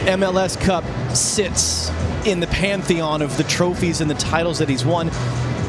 MLS Cup sits in the pantheon of the trophies and the titles that he's won,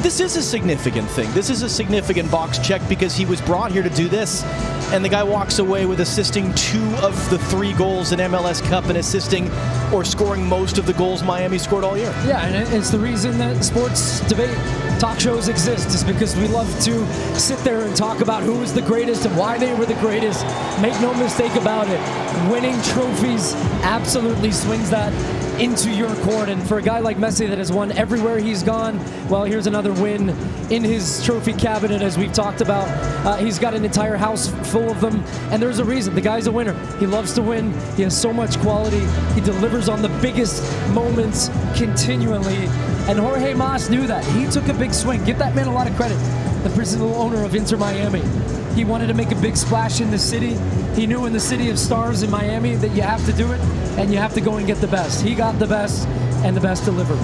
this is a significant thing. This is a significant box check because he was brought here to do this, and the guy walks away with assisting 2 of the 3 goals in MLS Cup and assisting or scoring most of the goals Miami scored all year. Yeah, and it's the reason that sports debate talk shows exist, is because we love to sit there and talk about who was the greatest and why they were the greatest. Make no mistake about it, winning trophies absolutely swings that into your court. And for a guy like Messi that has won everywhere he's gone, well, here's another win in his trophy cabinet, as we've talked about. He's got an entire house full of them, and there's a reason. The guy's a winner. He loves to win. He has so much quality. He delivers on the biggest moments continually, and Jorge Mas knew that. He took a big swing. Give that man a lot of credit, the principal owner of Inter Miami. He wanted to make a big splash in the city. He knew in the city of stars in Miami that you have to do it, and you have to go and get the best. He got the best, and the best delivered.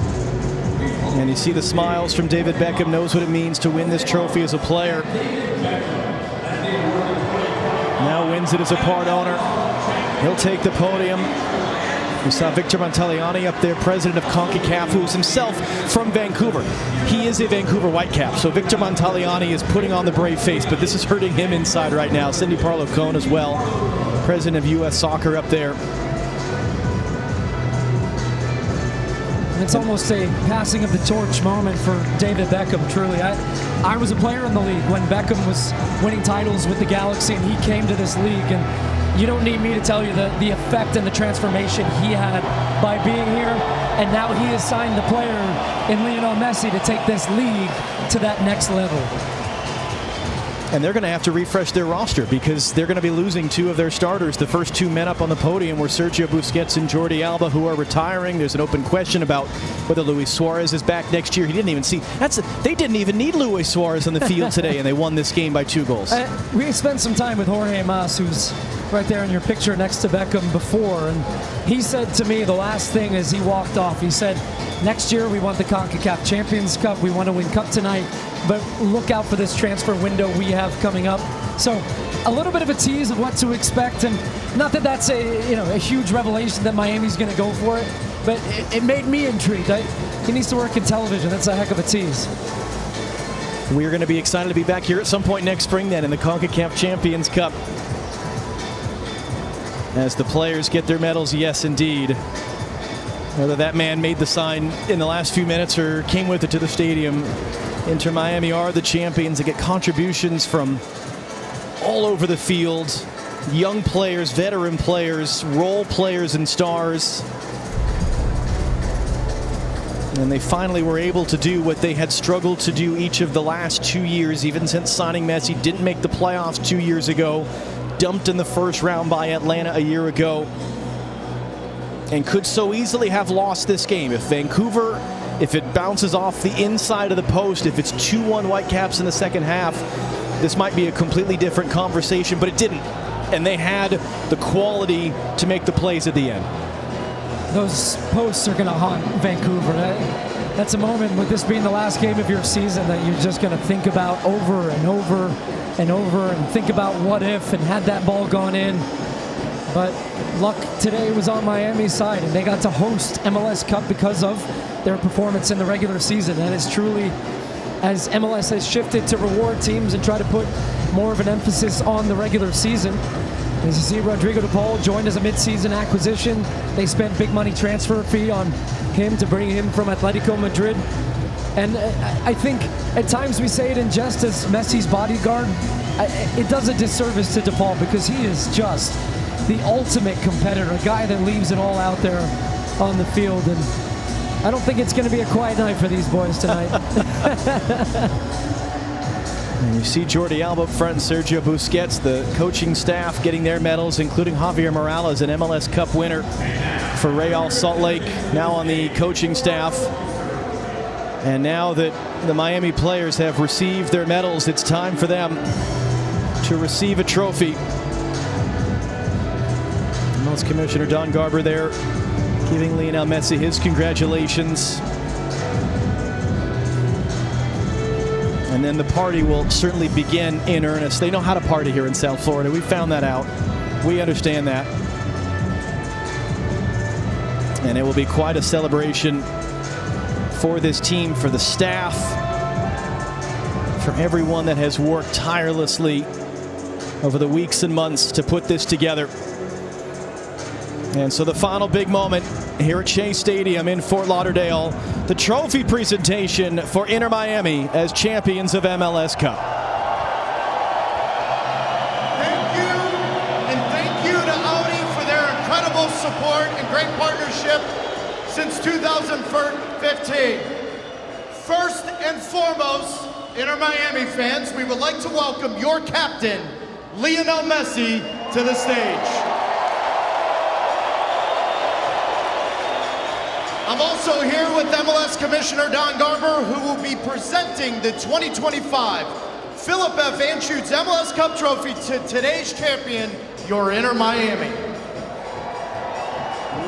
And you see the smiles from David Beckham, knows what it means to win this trophy as a player. Now wins it as a part owner. He'll take the podium. We saw Victor Montaliani up there, president of CONCACAF, who's himself from Vancouver. He is a Vancouver Whitecap, so Victor Montaliani is putting on the brave face, but this is hurting him inside right now. Cindy Parlow-Cohn as well, president of U.S. Soccer up there. It's almost a passing of the torch moment for David Beckham, truly. I was a player in the league when Beckham was winning titles with the Galaxy, and he came to this league. And you don't need me to tell you the effect and the transformation he had by being here. And now he has signed the player in Lionel Messi to take this league to that next level. And they're going to have to refresh their roster because they're going to be losing 2 of their starters. The first 2 men up on the podium were Sergio Busquets and Jordi Alba, who are retiring. There's an open question about whether Luis Suarez is back next year. He didn't even see. They didn't even need Luis Suarez on the field today, and they won this game by 2 goals. We spent some time with Jorge Mas, who's right there in your picture next to Beckham before, and he said to me the last thing as he walked off, he said, next year we want the CONCACAF Champions Cup, we want to win Cup tonight, but look out for this transfer window we have coming up. So a little bit of a tease of what to expect, and not that that's a huge revelation that Miami's going to go for it, but it made me intrigued. He needs to work in television. That's a heck of a tease. We're going to be excited to be back here at some point next spring then in the CONCACAF Champions Cup. As the players get their medals, yes, indeed. Whether that man made the sign in the last few minutes or came with it to the stadium, Inter Miami are the champions. They get contributions from all over the field. Young players, veteran players, role players and stars. And they finally were able to do what they had struggled to do each of the last 2 years, even since signing Messi. Didn't make the playoffs 2 years ago. Dumped in the first round by Atlanta a year ago, and could so easily have lost this game. If Vancouver, if it bounces off the inside of the post, if it's 2-1 Whitecaps in the second half, this might be a completely different conversation, but it didn't. And they had the quality to make the plays at the end. Those posts are going to haunt Vancouver. That's a moment, with this being the last game of your season, that you're just going to think about over and over and over, and think about what if, and had that ball gone in. But luck today was on Miami's side, and they got to host MLS Cup because of their performance in the regular season. And it's truly, as MLS has shifted to reward teams and try to put more of an emphasis on the regular season. As you see, Rodrigo de Paul joined as a mid-season acquisition. They spent big money transfer fee on him to bring him from Atletico Madrid. And I think at times we say it in jest as Messi's bodyguard. It does a disservice to DePaul, because he is just the ultimate competitor, a guy that leaves it all out there on the field. And I don't think it's going to be a quiet night for these boys tonight. And you see Jordi Alba up front and Sergio Busquets, the coaching staff getting their medals, including Javier Morales, an MLS Cup winner for Real Salt Lake, now on the coaching staff. And now that the Miami players have received their medals, it's time for them to receive a trophy. MLS Commissioner Don Garber there giving Lionel Messi his congratulations. And then the party will certainly begin in earnest. They know how to party here in South Florida. We found that out. We understand that. And it will be quite a celebration for this team, for the staff, for everyone that has worked tirelessly over the weeks and months to put this together. And so the final big moment here at Shea Stadium in Fort Lauderdale, the trophy presentation for Inter Miami as champions of MLS Cup. Thank you, and thank you to Audi for their incredible support and great partnership since 2015. First and foremost, Inter Miami fans, we would like to welcome your captain, Lionel Messi, to the stage. I'm also here with MLS Commissioner Don Garber, who will be presenting the 2025 Philip F. Anschutz MLS Cup Trophy to today's champion, your Inter Miami.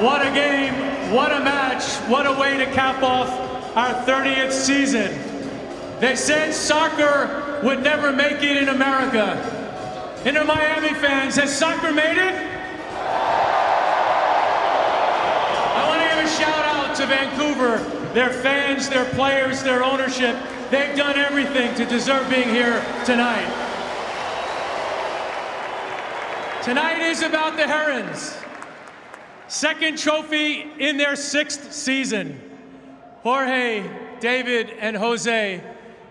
What a game, what a match, what a way to cap off our 30th season. They said soccer would never make it in America. Inter Miami fans, has soccer made it? I want to give a shout out to Vancouver, their fans, their players, their ownership. They've done everything to deserve being here tonight. Tonight is about the Herons. Second trophy in their 6th season. Jorge, David, and Jose,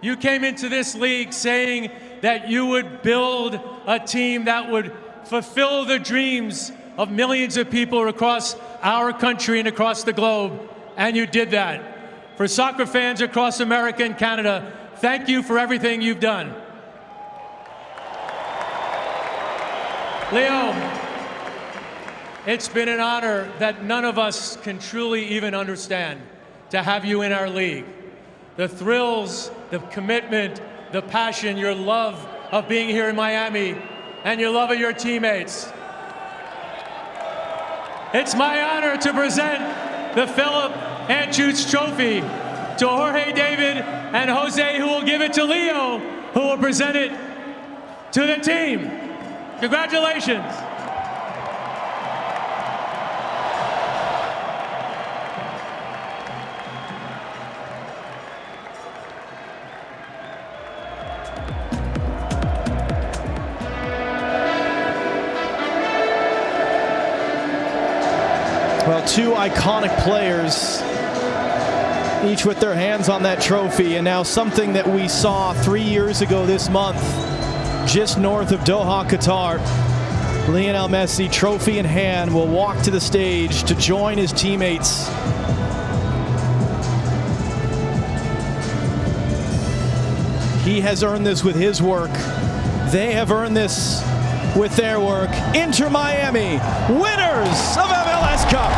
you came into this league saying that you would build a team that would fulfill the dreams of millions of people across our country and across the globe, and you did that. For soccer fans across America and Canada, thank you for everything you've done. Leo, it's been an honor that none of us can truly even understand to have you in our league. The thrills, the commitment, the passion, your love of being here in Miami, and your love of your teammates. It's my honor to present the Philip Anschutz Trophy to Jorge, David, and Jose, who will give it to Leo, who will present it to the team. Congratulations. Well, two iconic players, each with their hands on that trophy, and now something that we saw 3 years ago this month, just north of Doha, Qatar. Lionel Messi, trophy in hand, will walk to the stage to join his teammates. He has earned this with his work. They have earned this with their work. Inter Miami, winners of MLS Cup.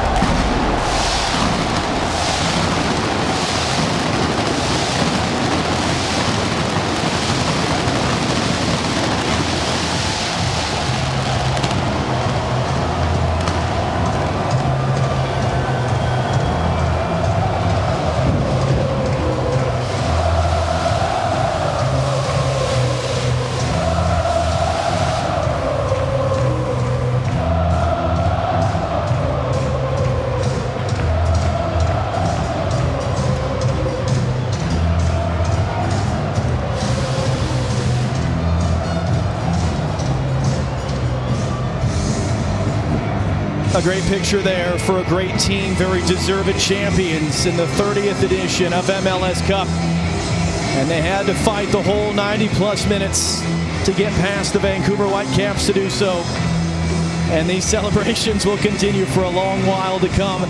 A great picture there for a great team, very deserved champions in the 30th edition of MLS Cup. And they had to fight the whole 90-plus minutes to get past the Vancouver Whitecaps to do so. And these celebrations will continue for a long while to come.